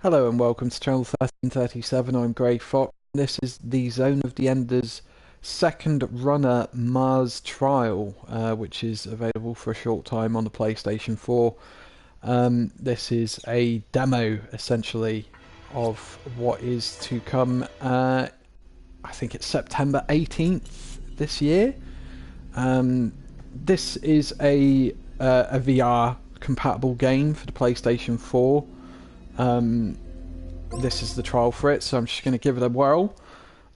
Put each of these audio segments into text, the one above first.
Hello and welcome to channel 1337. I'm GreyFox. This is the Zone of the Enders second runner Mars trial, which is available for a short time on the PlayStation 4. This is a demo, essentially, of what is to come. I think it's September 18th this year. This is a VR compatible game for the PlayStation 4. This is the trial for it, so I'm just going to give it a whirl.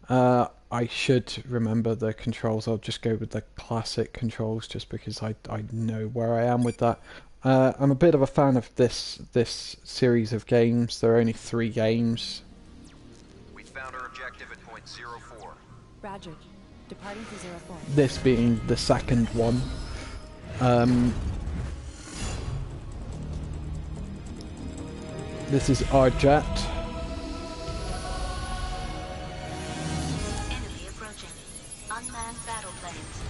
I should remember the controls. I'll just go with the classic controls just because I know where I am with that. I'm a bit of a fan of this series of games. There are only 3 games. We found our objective at point 04. Roger. Departing to 04. This being the second one. This is our jet. Enemy approaching. Unmanned battle planes.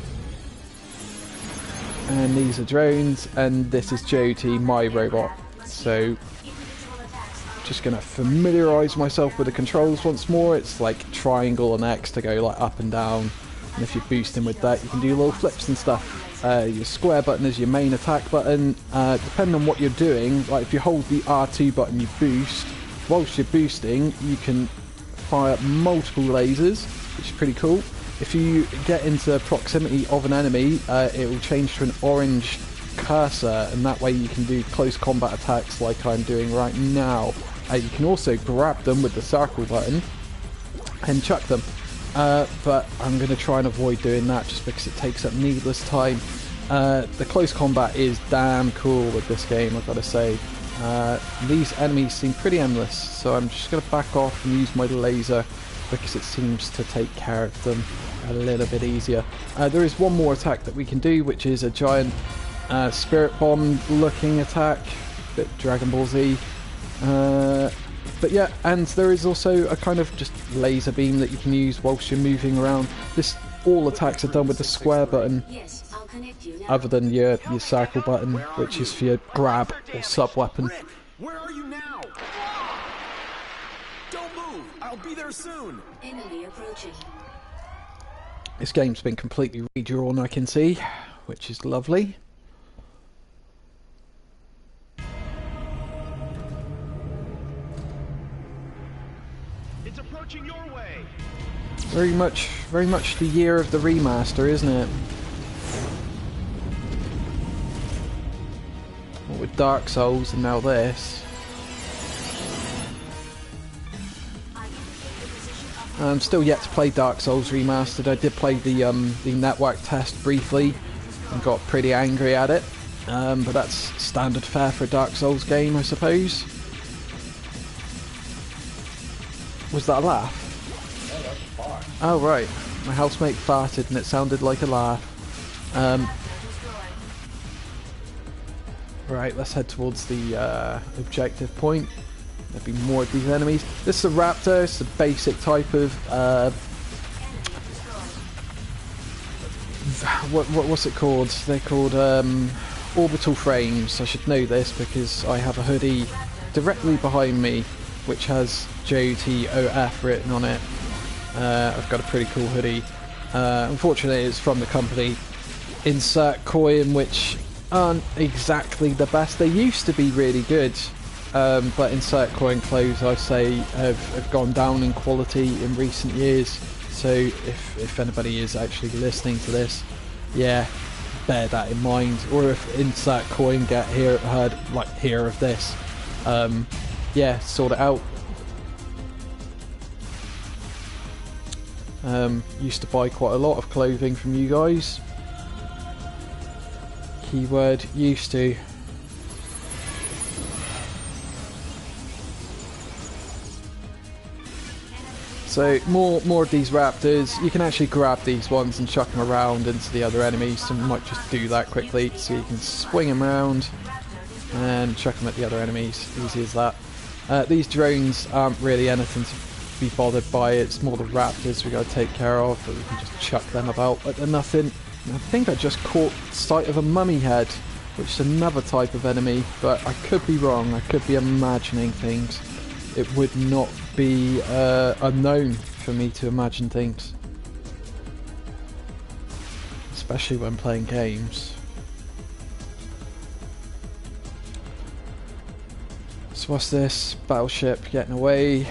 And these are drones, and this is JOT, my robot. So, just going to familiarise myself with the controls once more. It's like triangle and X to go like up and down. And if you're boosting with that, you can do little flips and stuff. Your square button is your main attack button. Depending on what you're doing, like if you hold the R2 button, you boost. Whilst you're boosting, you can fire multiple lasers, which is pretty cool. If you get into proximity of an enemy, it will change to an orange cursor, and that way you can do close combat attacks like I'm doing right now. You can also grab them with the circle button and chuck them. But I'm going to try and avoid doing that just because it takes up needless time. The close combat is damn cool with this game, I've got to say. These enemies seem pretty endless, so I'm just going to back off and use my laser because it seems to take care of them a little bit easier. There is one more attack that we can do, which is a giant spirit bomb looking attack, a bit Dragon Ball Z. But yeah, and there is also a kind of just laser beam that you can use whilst you're moving around. All attacks are done with the square button, Yes, I'll connect you now. other than your circle button, which is for your grab or sub weapon. Where are you now? Don't move! I'll be there soon! Enemy approaching. This game's been completely redrawn, I can see, which is lovely. It's approaching your way! Very much the year of the remaster, isn't it? What with Dark Souls and now this. I'm still yet to play Dark Souls Remastered. I did play the network test briefly and got pretty angry at it. But that's standard fare for a Dark Souls game, I suppose. Was that a laugh? Oh right, my housemate farted and it sounded like a laugh. Right, let's head towards the objective point. There'll be more of these enemies. This is a raptor. It's a basic type of what's it called? They're called orbital frames. I should know this because I have a hoodie directly behind me which has JOTOF written on it. I've got a pretty cool hoodie. Unfortunately, it's from the company Insert Coin, which aren't exactly the best. They used to be really good, but Insert Coin clothes, I'd say, have gone down in quality in recent years. So if anybody is actually listening to this, yeah, bear that in mind. Or if Insert Coin hear of this, yeah, sort it out. Used to buy quite a lot of clothing from you guys. Keyword used to. So more of these raptors. You can actually grab these ones and chuck them around into the other enemies. So we might just do that quickly. So you can swing them around and chuck them at the other enemies. Easy as that. These drones aren't really anything to be bothered by. It's more the raptors we got to take care of, but we can just chuck them about, but they're nothing. I think I just caught sight of a mummy head, which is another type of enemy, but I could be wrong. I could be imagining things. it would not be unknown for me to imagine things. Especially when playing games. So what's this? Battleship getting away.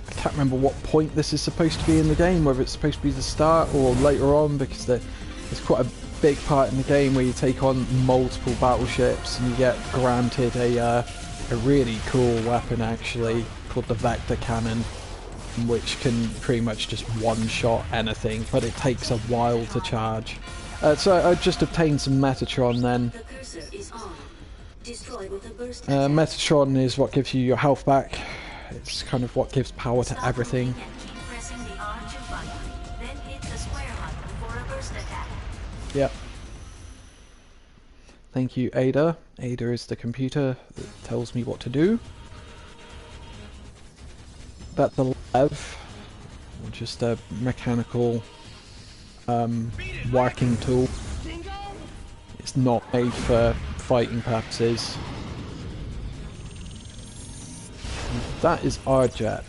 I can't remember what point this is supposed to be in the game, whether it's supposed to be the start or later on, because there's quite a big part in the game where you take on multiple battleships and you get granted a really cool weapon actually called the Vector Cannon, which can pretty much just one-shot anything, but it takes a while to charge. So I just obtained some Metatron then. The cursor is on. Destroy with a burst Metatron is what gives you your health back. It's kind of what gives power to everything. Keep pressing the R2 button, then hit the square button for a burst attack. Yep. Thank you, Ada. Ada is the computer that tells me what to do. That's the lev, or just a mechanical working tool. It's not made for fighting purposes. And that is our jet.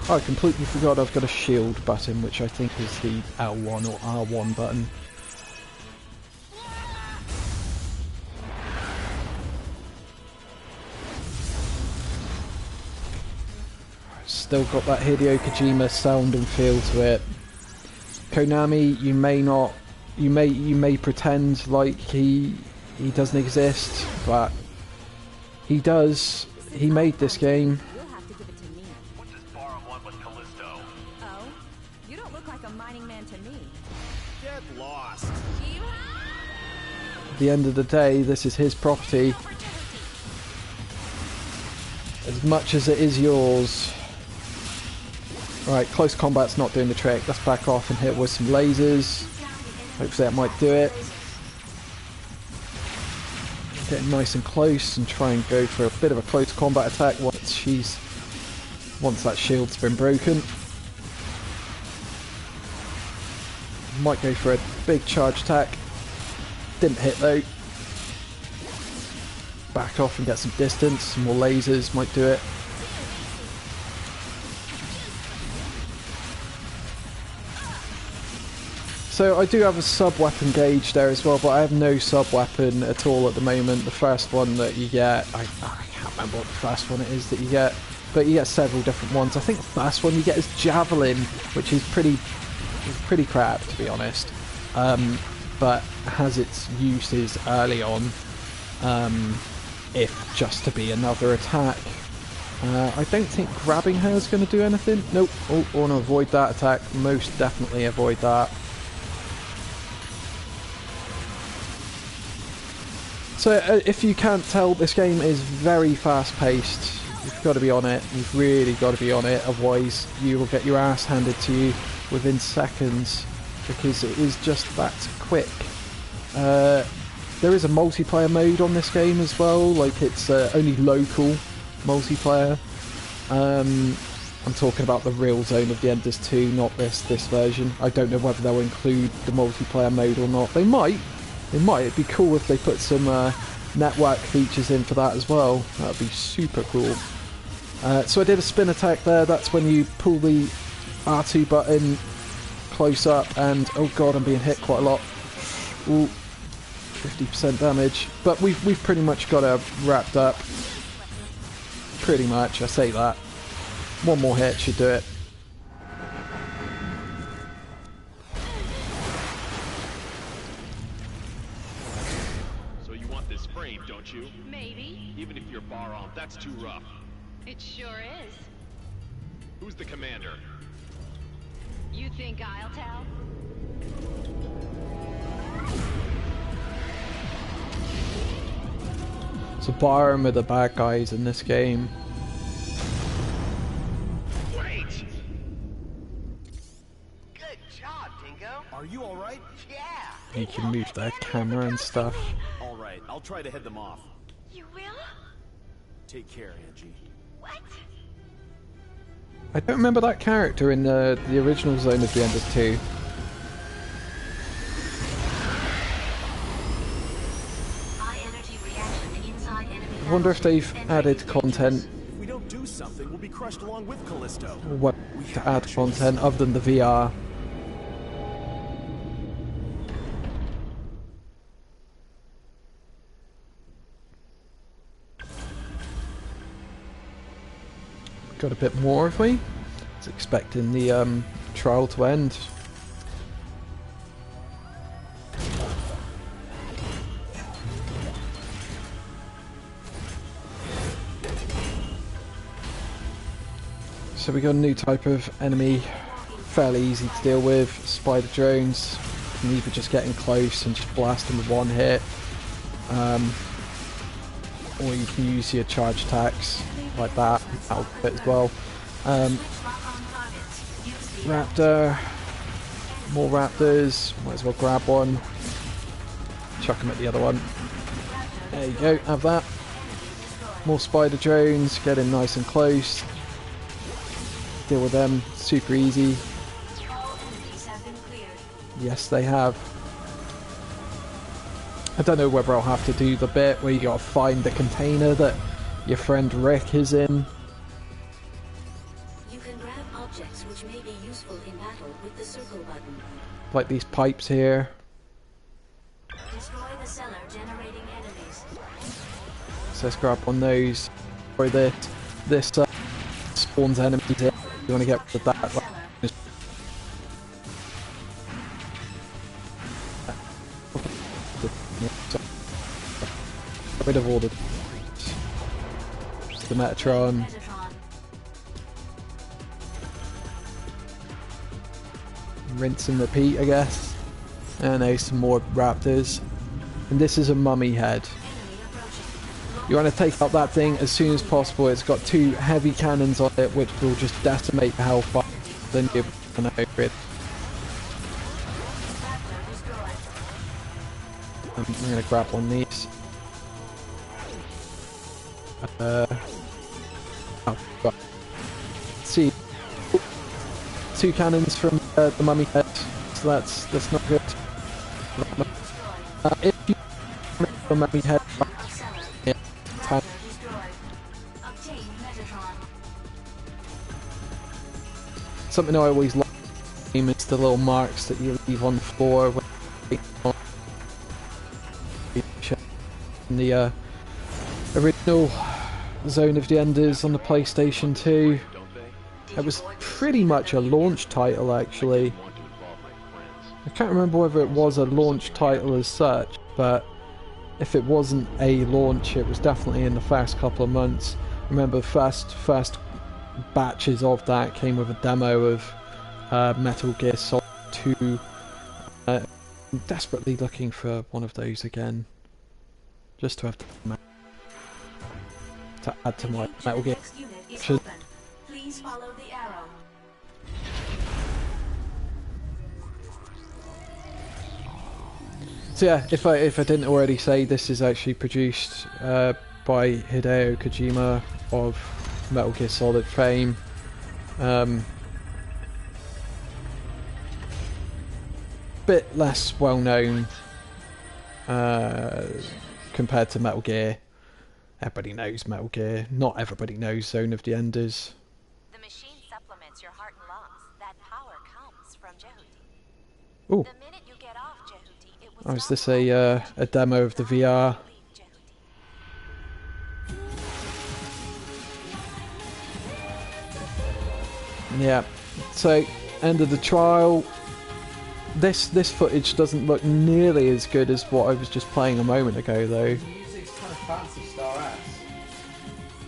Oh, I completely forgot I've got a shield button, which I think is the L1 or R1 button. Still got that Hideo Kojima sound and feel to it. Konami, you may pretend like he doesn't exist, but he does. He made this game. You'll have to give it to me. What's this bar on one with Callisto? Oh? You don't look like a mining man to me. Get lost. At the end of the day, this is his property. As much as it is yours. Right, close combat's not doing the trick. Let's back off and hit with some lasers. Hopefully that might do it. Get nice and close and try and go for a bit of a close combat attack once that shield's been broken. Might go for a big charge attack. Didn't hit though. Back off and get some distance. Some more lasers might do it. So I do have a sub-weapon gauge there as well, but I have no sub-weapon at all at the moment. The first one that you get, I can't remember what the first one it is that you get, but you get several different ones. I think the first one you get is Javelin, which is pretty crap to be honest, but has its uses early on, if just to be another attack. I don't think grabbing her is going to do anything. Nope. Oh, I want to avoid that attack. Most definitely avoid that. So if you can't tell, this game is very fast paced. You've got to be on it. You've really got to be on it, otherwise you will get your ass handed to you within seconds, because it is just that quick. There is a multiplayer mode on this game as well, like it's only local multiplayer. I'm talking about the real Zone of the Enders 2, not this version. I don't know whether they'll include the multiplayer mode or not. They might. It'd be cool if they put some network features in for that as well. That would be super cool. So I did a spin attack there. That's when you pull the R2 button close up and... oh god, I'm being hit quite a lot. Ooh, 50% damage. But we've pretty much got her wrapped up. Pretty much, I say that. One more hit should do it. Don't you? Maybe. Even if you're far off, that's too rough. It sure is. Who's the commander? You think I'll tell? So Byron are the bad guys in this game. Wait! Good job, Dingo. Are you alright? Yeah. You can move their camera and stuff. Alright, I'll try to head them off. You will? Take care, Angie. What? I don't remember that character in the original Zone of the Enders 2. High energy reaction inside enemy. I wonder if they've added content, If we don't do something, we'll be crushed along with Callisto. what to add content other than the VR. Got a bit more, have we? I was expecting the trial to end. So we got a new type of enemy, fairly easy to deal with, spider drones. You can either just get in close and just blast them with one hit, or you can use your charge attacks like that, that'll fit as well. Raptor, more raptors, might as well grab one, chuck them at the other one. There you go, have that. More spider drones, get in nice and close, deal with them, super easy. Yes, they have. I don't know whether I'll have to do the bit where you gotta find the container that your friend Rick is in. You can grab objects which may be useful in battle with the circle button. Like these pipes here. Destroy the cellar generating enemies. So let's grab one of those. Or this spawns enemies here. You want to get rid of that. Just get rid of all the Metatron. Rinse and repeat, I guess. And there's some more raptors. And this is a mummy head. You want to take out that thing as soon as possible. It's got 2 heavy cannons on it which will just decimate the hellfire. Then you're going to over it. I'm going to grab one of these. Oh, God. See, 2 cannons from the mummy head, so that's not good. If you the mummy head, yeah, time. Something I always like is the little marks that you leave on the floor when in the original Zone of the Enders on the PlayStation 2. It was pretty much a launch title, actually. I can't remember whether it was a launch title as such, but if it wasn't a launch, it was definitely in the first couple of months. I remember first batches of that came with a demo of Metal Gear Solid 2. I'm desperately looking for one of those again, just to have to add to my Metal Gear. Please follow the arrow. So yeah, if I didn't already say, this is actually produced by Hideo Kojima of Metal Gear Solid fame. Bit less well known compared to Metal Gear. Everybody knows Metal Gear. Not everybody knows Zone of the Enders. The machine supplements your heart and lungs. That power comes from Jehuti. Ooh. The minute you get off Jehuti, it will Oh, is stop this a demo of the VR? Yeah. So, end of the trial. This footage doesn't look nearly as good as what I was just playing a moment ago, though. Music's kind of fancy star-ass.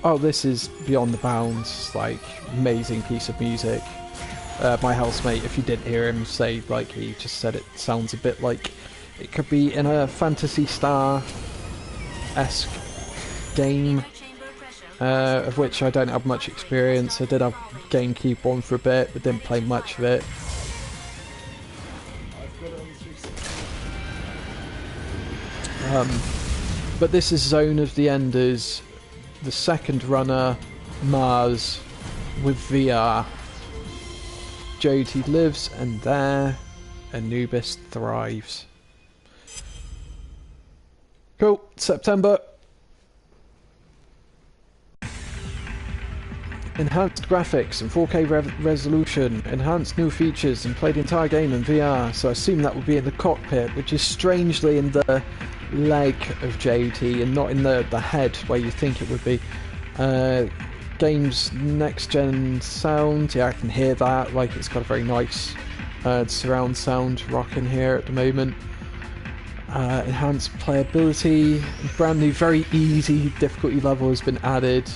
Oh, this is beyond the bounds. Like, amazing piece of music. My housemate, if you didn't hear him say, like, he just said it sounds a bit like it could be in a Phantasy Star-esque game, of which I don't have much experience. I did have GameCube one for a bit, but didn't play much of it. But this is Zone of the Enders, the second runner, Mars, with VR. Jyoti lives, and there Anubis thrives. Cool. September. Enhanced graphics and 4K resolution, enhanced new features, and played the entire game in VR. So I assume that would be in the cockpit, which is strangely in the leg of Jyoti and not in the head where you think it would be. Game's next gen sound, yeah, I can hear that. Like, it's got a very nice surround sound rocking here at the moment. Enhanced playability, brand new, very easy difficulty level has been added.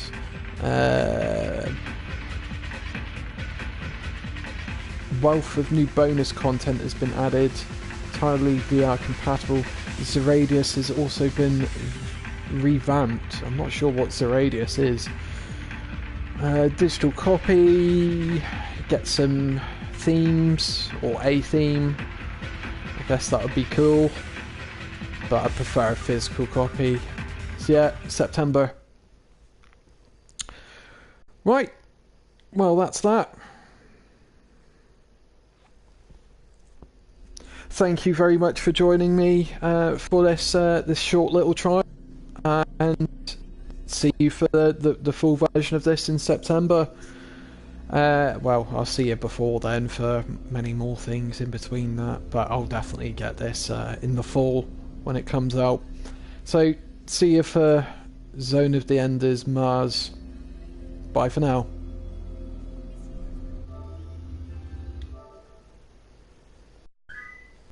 Wealth of new bonus content has been added, entirely VR compatible. Zeradius has also been revamped. I'm not sure what Zeradius is. Digital copy, get some themes, or a theme. I guess that would be cool, but I prefer a physical copy. So yeah, September. Right, well that's that. Thank you very much for joining me for this this short little trial, and see you for the full version of this in September. Well, I'll see you before then for many more things in between that, but I'll definitely get this in the fall when it comes out. So see you for Zone of the Enders, Mars. Bye for now.